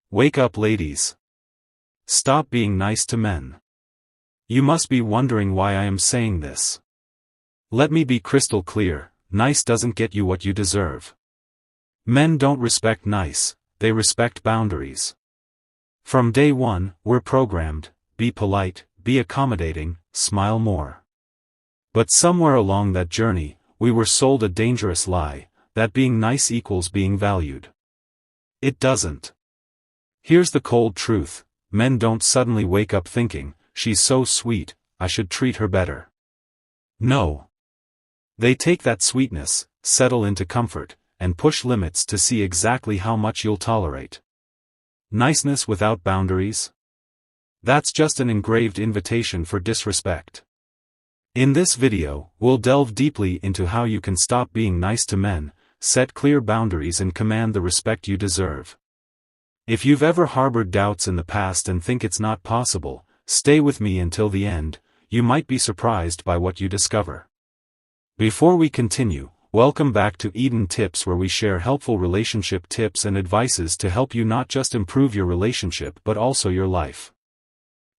Wake up, ladies. Stop being nice to men. You must be wondering why I am saying this. Let me be crystal clear, nice doesn't get you what you deserve. Men don't respect nice, they respect boundaries. From day one, we're programmed, be polite, be accommodating, smile more. But somewhere along that journey, we were sold a dangerous lie, that being nice equals being valued. It doesn't. Here's the cold truth, men don't suddenly wake up thinking, she's so sweet, I should treat her better. No. They take that sweetness, settle into comfort, and push limits to see exactly how much you'll tolerate. Niceness without boundaries? That's just an engraved invitation for disrespect. In this video, we'll delve deeply into how you can stop being nice to men, set clear boundaries and command the respect you deserve. If you've ever harbored doubts in the past and think it's not possible, stay with me until the end, you might be surprised by what you discover. Before we continue, welcome back to Eden Tips, where we share helpful relationship tips and advices to help you not just improve your relationship but also your life.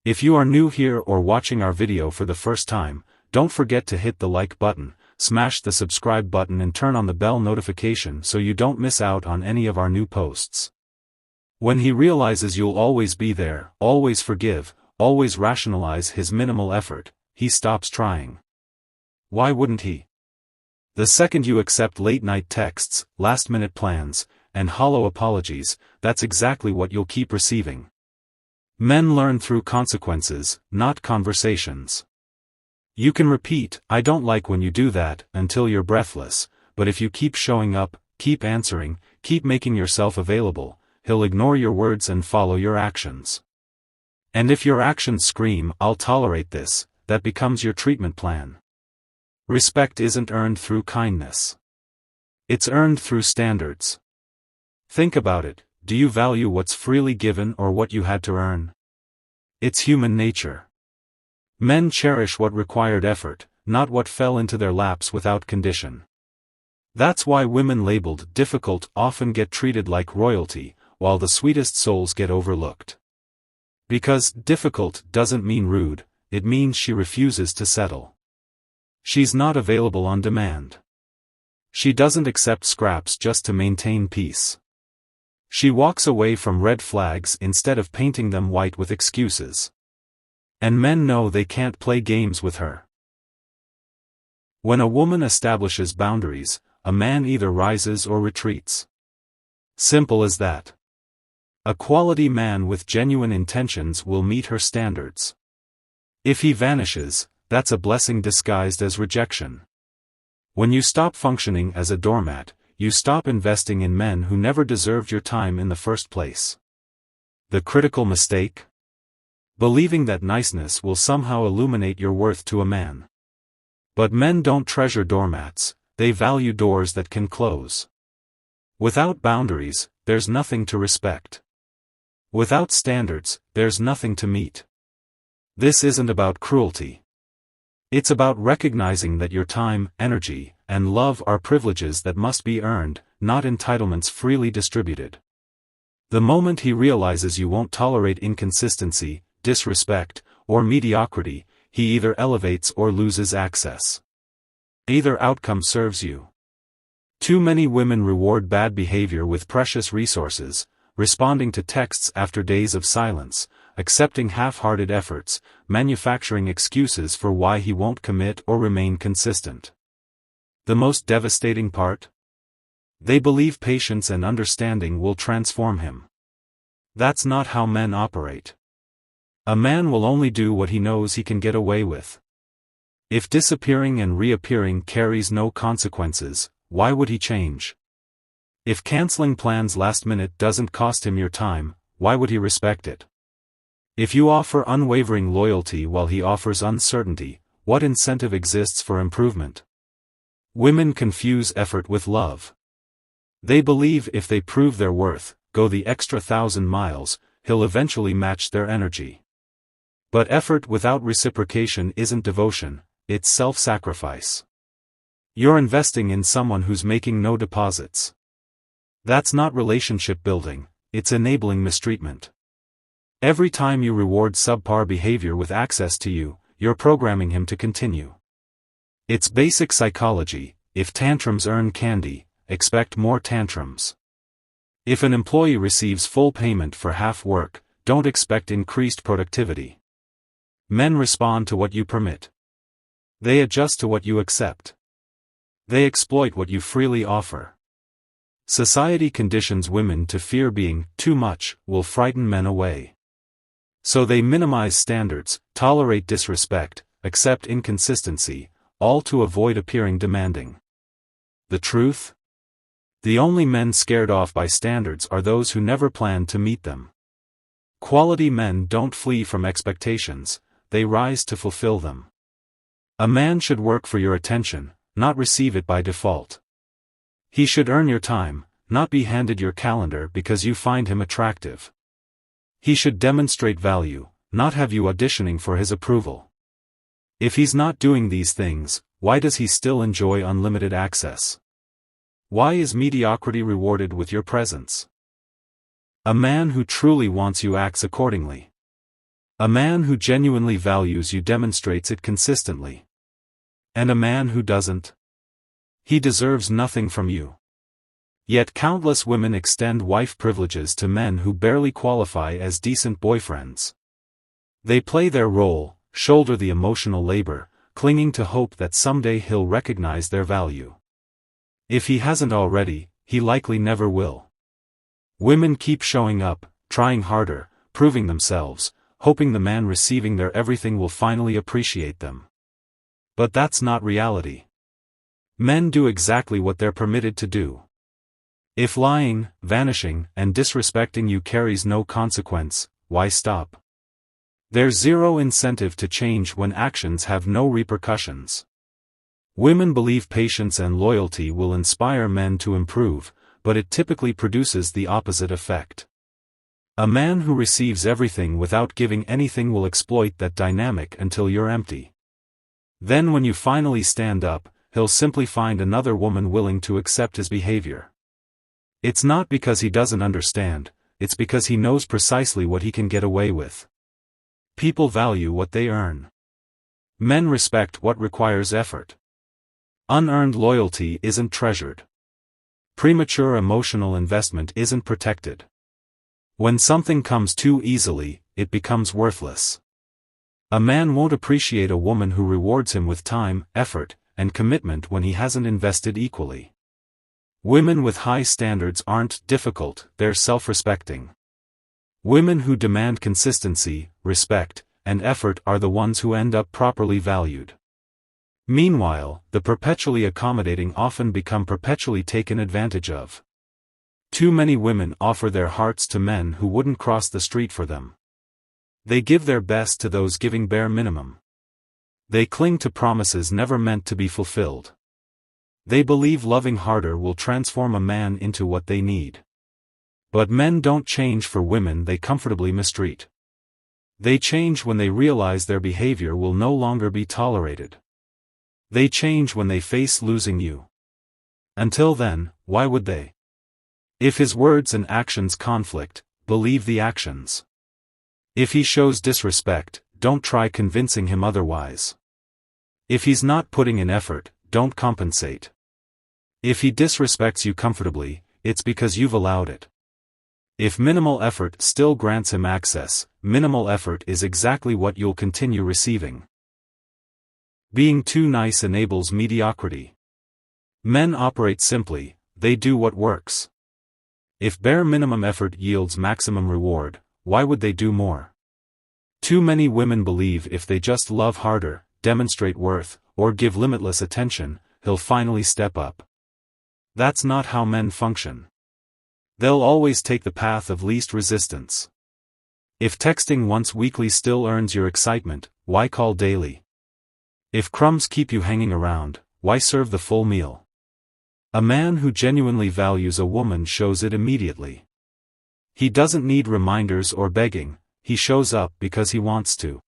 If you are new here or watching our video for the first time, don't forget to hit the like button, smash the subscribe button and turn on the bell notification so you don't miss out on any of our new posts. When he realizes you'll always be there, always forgive, always rationalize his minimal effort, he stops trying. Why wouldn't he? The second you accept late-night texts, last-minute plans, and hollow apologies, that's exactly what you'll keep receiving. Men learn through consequences, not conversations. You can repeat, "I don't like when you do that," until you're breathless, but if you keep showing up, keep answering, keep making yourself available, he'll ignore your words and follow your actions. And if your actions scream, "I'll tolerate this," that becomes your treatment plan. Respect isn't earned through kindness. It's earned through standards. Think about it, do you value what's freely given or what you had to earn? It's human nature. Men cherish what required effort, not what fell into their laps without condition. That's why women labeled difficult often get treated like royalty, while the sweetest souls get overlooked. Because difficult doesn't mean rude, it means she refuses to settle. She's not available on demand. She doesn't accept scraps just to maintain peace. She walks away from red flags instead of painting them white with excuses. And men know they can't play games with her. When a woman establishes boundaries, a man either rises or retreats. Simple as that. A quality man with genuine intentions will meet her standards. If he vanishes, that's a blessing disguised as rejection. When you stop functioning as a doormat, you stop investing in men who never deserved your time in the first place. The critical mistake? Believing that niceness will somehow illuminate your worth to a man. But men don't treasure doormats, they value doors that can close. Without boundaries, there's nothing to respect. Without standards, there's nothing to meet. This isn't about cruelty. It's about recognizing that your time, energy, and love are privileges that must be earned, not entitlements freely distributed. The moment he realizes you won't tolerate inconsistency, disrespect, or mediocrity, he either elevates or loses access. Either outcome serves you. Too many women reward bad behavior with precious resources, responding to texts after days of silence, accepting half-hearted efforts, manufacturing excuses for why he won't commit or remain consistent. The most devastating part? They believe patience and understanding will transform him. That's not how men operate. A man will only do what he knows he can get away with. If disappearing and reappearing carries no consequences, why would he change? If canceling plans last minute doesn't cost him your time, why would he respect it? If you offer unwavering loyalty while he offers uncertainty, what incentive exists for improvement? Women confuse effort with love. They believe if they prove their worth, go the extra 1,000 miles, he'll eventually match their energy. But effort without reciprocation isn't devotion, it's self-sacrifice. You're investing in someone who's making no deposits. That's not relationship building, it's enabling mistreatment. Every time you reward subpar behavior with access to you, you're programming him to continue. It's basic psychology: if tantrums earn candy, expect more tantrums. If an employee receives full payment for half work, don't expect increased productivity. Men respond to what you permit. They adjust to what you accept. They exploit what you freely offer. Society conditions women to fear being too much will frighten men away. So they minimize standards, tolerate disrespect, accept inconsistency, all to avoid appearing demanding. The truth? The only men scared off by standards are those who never plan to meet them. Quality men don't flee from expectations, they rise to fulfill them. A man should work for your attention, not receive it by default. He should earn your time, not be handed your calendar because you find him attractive. He should demonstrate value, not have you auditioning for his approval. If he's not doing these things, why does he still enjoy unlimited access? Why is mediocrity rewarded with your presence? A man who truly wants you acts accordingly. A man who genuinely values you demonstrates it consistently. And a man who doesn't? He deserves nothing from you. Yet countless women extend wife privileges to men who barely qualify as decent boyfriends. They play their role, shoulder the emotional labor, clinging to hope that someday he'll recognize their value. If he hasn't already, he likely never will. Women keep showing up, trying harder, proving themselves, hoping the man receiving their everything will finally appreciate them. But that's not reality. Men do exactly what they're permitted to do. If lying, vanishing, and disrespecting you carries no consequence, why stop? There's zero incentive to change when actions have no repercussions. Women believe patience and loyalty will inspire men to improve, but it typically produces the opposite effect. A man who receives everything without giving anything will exploit that dynamic until you're empty. Then when you finally stand up, he'll simply find another woman willing to accept his behavior. It's not because he doesn't understand, it's because he knows precisely what he can get away with. People value what they earn. Men respect what requires effort. Unearned loyalty isn't treasured. Premature emotional investment isn't protected. When something comes too easily, it becomes worthless. A man won't appreciate a woman who rewards him with time, effort, and commitment when he hasn't invested equally. Women with high standards aren't difficult, they're self-respecting. Women who demand consistency, respect, and effort are the ones who end up properly valued. Meanwhile, the perpetually accommodating often become perpetually taken advantage of. Too many women offer their hearts to men who wouldn't cross the street for them. They give their best to those giving bare minimum. They cling to promises never meant to be fulfilled. They believe loving harder will transform a man into what they need. But men don't change for women they comfortably mistreat. They change when they realize their behavior will no longer be tolerated. They change when they face losing you. Until then, why would they? If his words and actions conflict, believe the actions. If he shows disrespect, don't try convincing him otherwise. If he's not putting in effort, don't compensate. If he disrespects you comfortably, it's because you've allowed it. If minimal effort still grants him access, minimal effort is exactly what you'll continue receiving. Being too nice enables mediocrity. Men operate simply, they do what works. If bare minimum effort yields maximum reward, why would they do more? Too many women believe if they just love harder, demonstrate worth, or give limitless attention, he'll finally step up. That's not how men function. They'll always take the path of least resistance. If texting once weekly still earns your excitement, why call daily? If crumbs keep you hanging around, why serve the full meal? A man who genuinely values a woman shows it immediately. He doesn't need reminders or begging, he shows up because he wants to.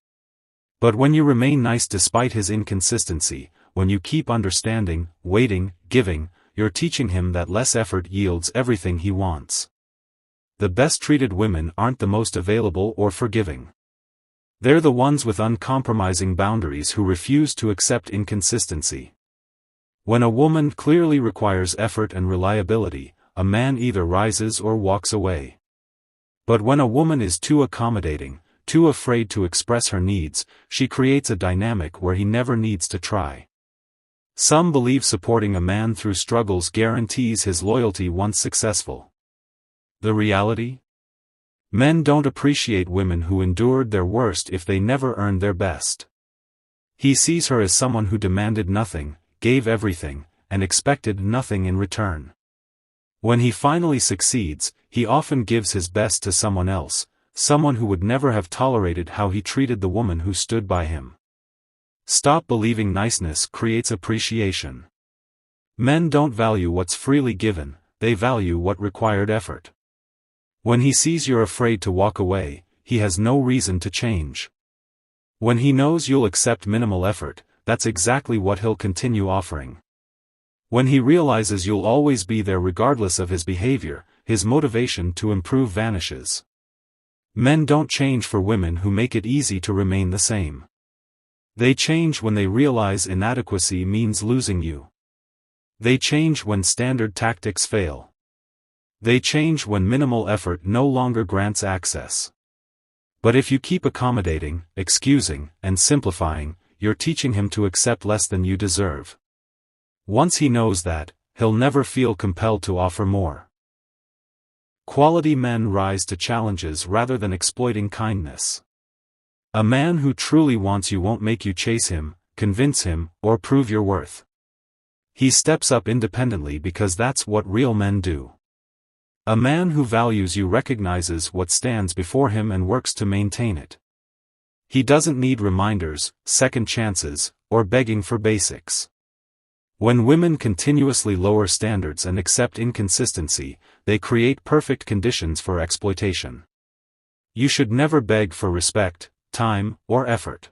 But when you remain nice despite his inconsistency, when you keep understanding, waiting, giving, you're teaching him that less effort yields everything he wants. the best treated women aren't the most available or forgiving. They're the ones with uncompromising boundaries who refuse to accept inconsistency. When a woman clearly requires effort and reliability, a man either rises or walks away. But when a woman is too accommodating, too afraid to express her needs, she creates a dynamic where he never needs to try. Some believe supporting a man through struggles guarantees his loyalty once successful. The reality? Men don't appreciate women who endured their worst if they never earned their best. He sees her as someone who demanded nothing, gave everything, and expected nothing in return. When he finally succeeds, he often gives his best to someone else, someone who would never have tolerated how he treated the woman who stood by him. Stop believing niceness creates appreciation. Men don't value what's freely given, they value what required effort. When he sees you're afraid to walk away, he has no reason to change. When he knows you'll accept minimal effort, that's exactly what he'll continue offering. When he realizes you'll always be there regardless of his behavior, his motivation to improve vanishes. Men don't change for women who make it easy to remain the same. They change when they realize inadequacy means losing you. They change when standard tactics fail. They change when minimal effort no longer grants access. But if you keep accommodating, excusing, and simplifying, you're teaching him to accept less than you deserve. Once he knows that, he'll never feel compelled to offer more. Quality men rise to challenges rather than exploiting kindness. A man who truly wants you won't make you chase him, convince him, or prove your worth. He steps up independently because that's what real men do. A man who values you recognizes what stands before him and works to maintain it. He doesn't need reminders, second chances, or begging for basics. When women continuously lower standards and accept inconsistency, they create perfect conditions for exploitation. You should never beg for respect, time, or effort.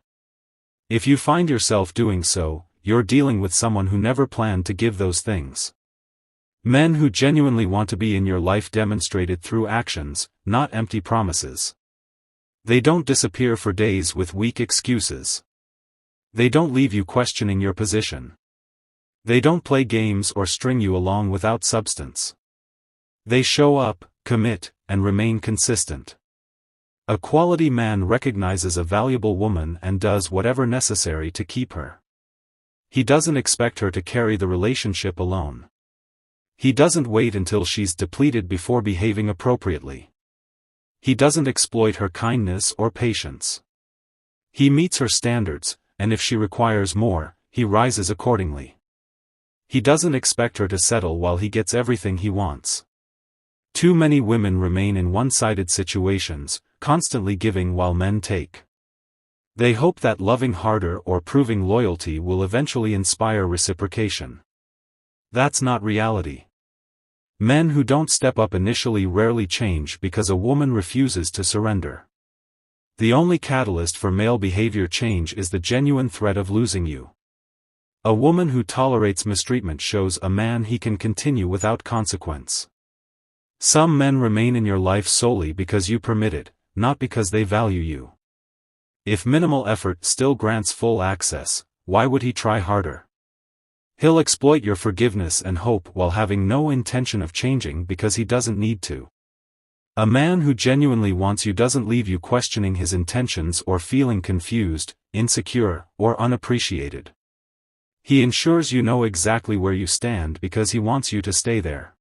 If you find yourself doing so, you're dealing with someone who never planned to give those things. Men who genuinely want to be in your life demonstrate it through actions, not empty promises. They don't disappear for days with weak excuses. They don't leave you questioning your position. They don't play games or string you along without substance. They show up, commit, and remain consistent. A quality man recognizes a valuable woman and does whatever necessary to keep her. He doesn't expect her to carry the relationship alone. He doesn't wait until she's depleted before behaving appropriately. He doesn't exploit her kindness or patience. He meets her standards, and if she requires more, he rises accordingly. He doesn't expect her to settle while he gets everything he wants. Too many women remain in one-sided situations, constantly giving while men take. They hope that loving harder or proving loyalty will eventually inspire reciprocation. That's not reality. Men who don't step up initially rarely change because a woman refuses to surrender. The only catalyst for male behavior change is the genuine threat of losing you. A woman who tolerates mistreatment shows a man he can continue without consequence. Some men remain in your life solely because you permit it, not because they value you. If minimal effort still grants full access, why would he try harder? He'll exploit your forgiveness and hope while having no intention of changing because he doesn't need to. A man who genuinely wants you doesn't leave you questioning his intentions or feeling confused, insecure, or unappreciated. He ensures you know exactly where you stand because he wants you to stay there.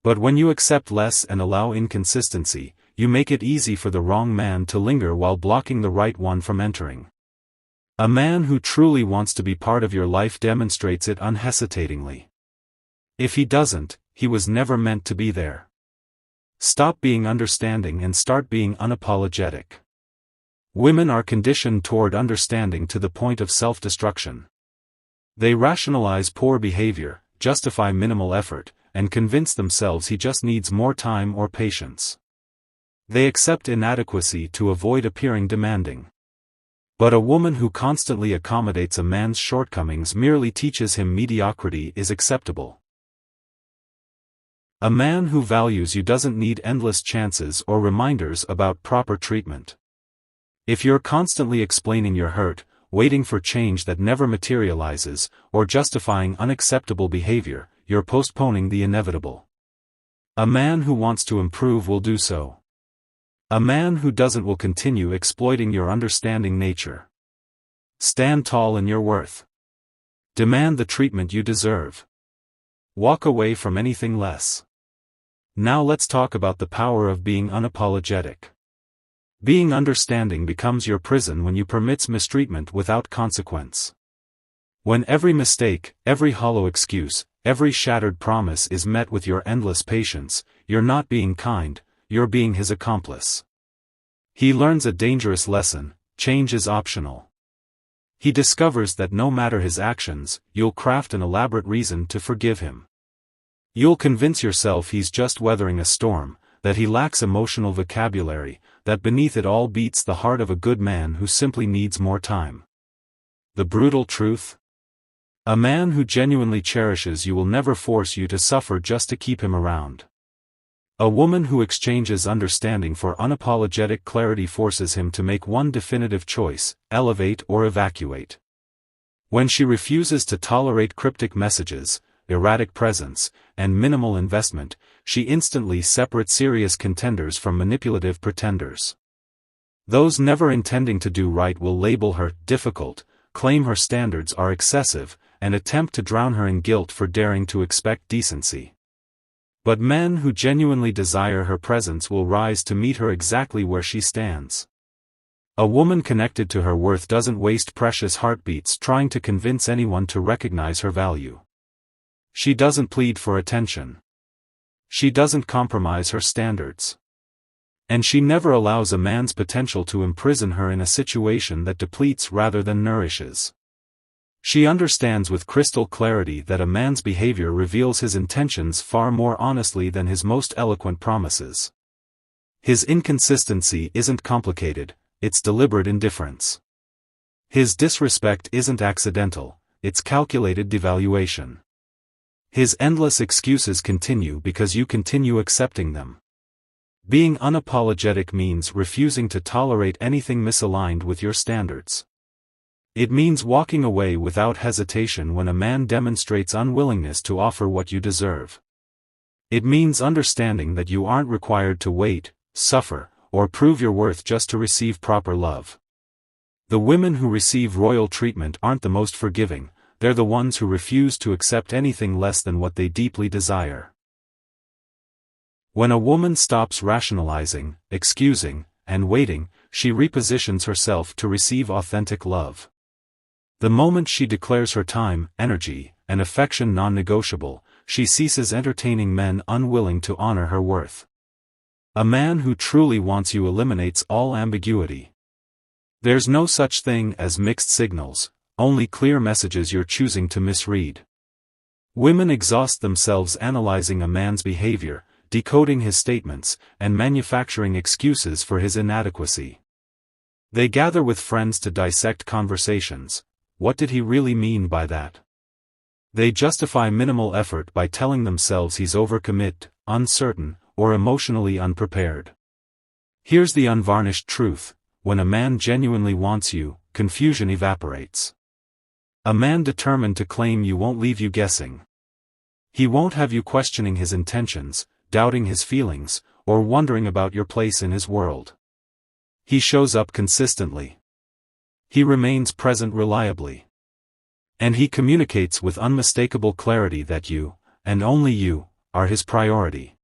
But when you accept less and allow inconsistency, you make it easy for the wrong man to linger while blocking the right one from entering. A man who truly wants to be part of your life demonstrates it unhesitatingly. If he doesn't, he was never meant to be there. Stop being understanding and start being unapologetic. Women are conditioned toward understanding to the point of self-destruction. They rationalize poor behavior, justify minimal effort, and convince themselves he just needs more time or patience. They accept inadequacy to avoid appearing demanding. But a woman who constantly accommodates a man's shortcomings merely teaches him mediocrity is acceptable. A man who values you doesn't need endless chances or reminders about proper treatment. If you're constantly explaining your hurt, waiting for change that never materializes, or justifying unacceptable behavior, you're postponing the inevitable. A man who wants to improve will do so. A man who doesn't will continue exploiting your understanding nature. Stand tall in your worth. Demand the treatment you deserve. Walk away from anything less. Now let's talk about the power of being unapologetic. Being understanding becomes your prison when you permit mistreatment without consequence. When every mistake, every hollow excuse, every shattered promise is met with your endless patience, you're not being kind, you're being his accomplice. He learns a dangerous lesson: change is optional. He discovers that no matter his actions, you'll craft an elaborate reason to forgive him. You'll convince yourself he's just weathering a storm, that he lacks emotional vocabulary, that beneath it all beats the heart of a good man who simply needs more time. The brutal truth? A man who genuinely cherishes you will never force you to suffer just to keep him around. A woman who exchanges understanding for unapologetic clarity forces him to make one definitive choice: elevate or evacuate. When she refuses to tolerate cryptic messages, erratic presence, and minimal investment, she instantly separates serious contenders from manipulative pretenders. Those never intending to do right will label her difficult, claim her standards are excessive, and attempt to drown her in guilt for daring to expect decency. But men who genuinely desire her presence will rise to meet her exactly where she stands. A woman connected to her worth doesn't waste precious heartbeats trying to convince anyone to recognize her value. She doesn't plead for attention. She doesn't compromise her standards. And she never allows a man's potential to imprison her in a situation that depletes rather than nourishes. She understands with crystal clarity that a man's behavior reveals his intentions far more honestly than his most eloquent promises. His inconsistency isn't complicated, it's deliberate indifference. His disrespect isn't accidental, it's calculated devaluation. His endless excuses continue because you continue accepting them. Being unapologetic means refusing to tolerate anything misaligned with your standards. It means walking away without hesitation when a man demonstrates unwillingness to offer what you deserve. It means understanding that you aren't required to wait, suffer, or prove your worth just to receive proper love. The women who receive royal treatment aren't the most forgiving, they're the ones who refuse to accept anything less than what they deeply desire. When a woman stops rationalizing, excusing, and waiting, she repositions herself to receive authentic love. The moment she declares her time, energy, and affection non-negotiable, she ceases entertaining men unwilling to honor her worth. A man who truly wants you eliminates all ambiguity. There's no such thing as mixed signals, only clear messages you're choosing to misread. Women exhaust themselves analyzing a man's behavior, decoding his statements, and manufacturing excuses for his inadequacy. They gather with friends to dissect conversations. What did he really mean by that? They justify minimal effort by telling themselves he's overcommit, uncertain, or emotionally unprepared. Here's the unvarnished truth: when a man genuinely wants you, confusion evaporates. A man determined to claim you won't leave you guessing. He won't have you questioning his intentions, doubting his feelings, or wondering about your place in his world. He shows up consistently. He remains present reliably. And he communicates with unmistakable clarity that you, and only you, are his priority.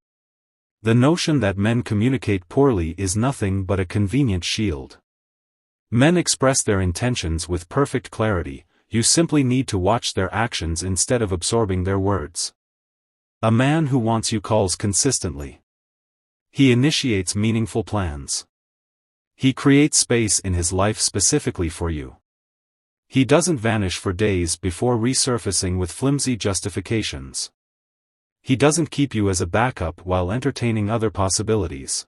The notion that men communicate poorly is nothing but a convenient shield. Men express their intentions with perfect clarity, you simply need to watch their actions instead of absorbing their words. A man who wants you calls consistently. He initiates meaningful plans. He creates space in his life specifically for you. He doesn't vanish for days before resurfacing with flimsy justifications. He doesn't keep you as a backup while entertaining other possibilities.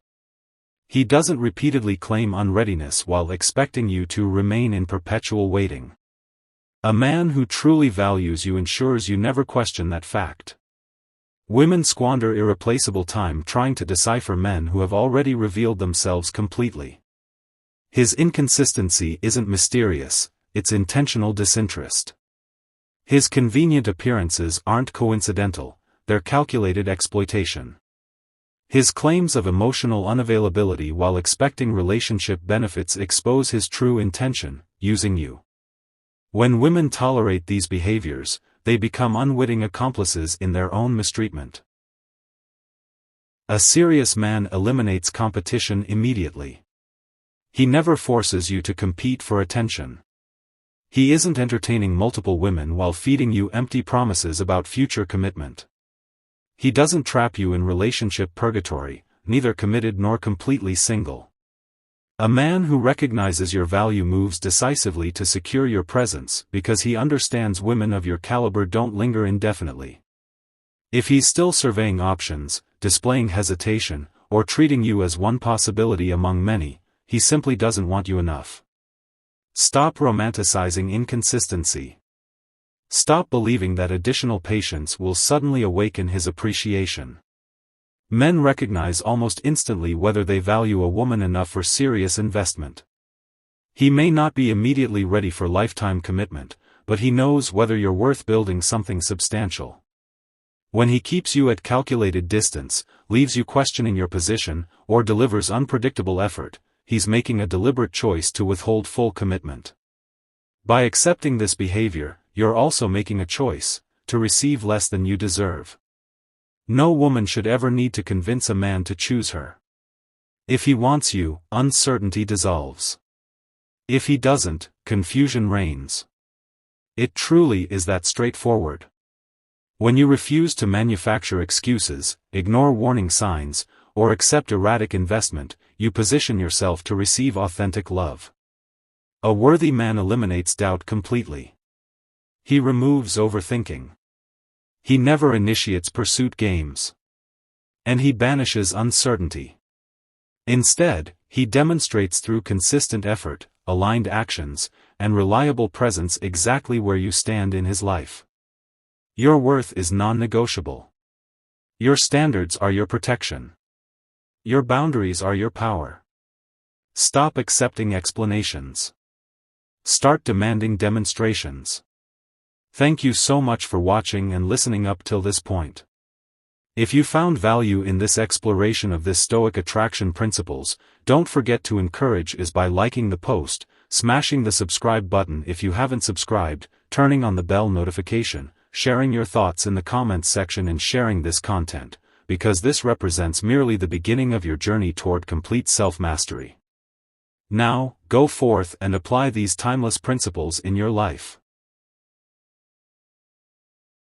He doesn't repeatedly claim unreadiness while expecting you to remain in perpetual waiting. A man who truly values you ensures you never question that fact. Women squander irreplaceable time trying to decipher men who have already revealed themselves completely. His inconsistency isn't mysterious, it's intentional disinterest. His convenient appearances aren't coincidental, they're calculated exploitation. His claims of emotional unavailability while expecting relationship benefits expose his true intention, using you. When women tolerate these behaviors, they become unwitting accomplices in their own mistreatment. A serious man eliminates competition immediately. He never forces you to compete for attention. He isn't entertaining multiple women while feeding you empty promises about future commitment. He doesn't trap you in relationship purgatory, neither committed nor completely single. A man who recognizes your value moves decisively to secure your presence because he understands women of your caliber don't linger indefinitely. If he's still surveying options, displaying hesitation, or treating you as one possibility among many, he simply doesn't want you enough. Stop romanticizing inconsistency. Stop believing that additional patience will suddenly awaken his appreciation. Men recognize almost instantly whether they value a woman enough for serious investment. He may not be immediately ready for lifetime commitment, but he knows whether you're worth building something substantial. When he keeps you at calculated distance, leaves you questioning your position, or delivers unpredictable effort, he's making a deliberate choice to withhold full commitment. By accepting this behavior, you're also making a choice to receive less than you deserve. No woman should ever need to convince a man to choose her. If he wants you, uncertainty dissolves. If he doesn't, confusion reigns. It truly is that straightforward. When you refuse to manufacture excuses, ignore warning signs, or accept erratic investment, you position yourself to receive authentic love. A worthy man eliminates doubt completely. He removes overthinking. He never initiates pursuit games. And he banishes uncertainty. Instead, he demonstrates through consistent effort, aligned actions, and reliable presence exactly where you stand in his life. Your worth is non-negotiable. Your standards are your protection. Your boundaries are your power. Stop accepting explanations. Start demanding demonstrations. Thank you so much for watching and listening up till this point. If you found value in this exploration of this Stoic attraction principles, don't forget to encourage us by liking the post, smashing the subscribe button if you haven't subscribed, turning on the bell notification, sharing your thoughts in the comments section and sharing this content, because this represents merely the beginning of your journey toward complete self-mastery. Now, go forth and apply these timeless principles in your life.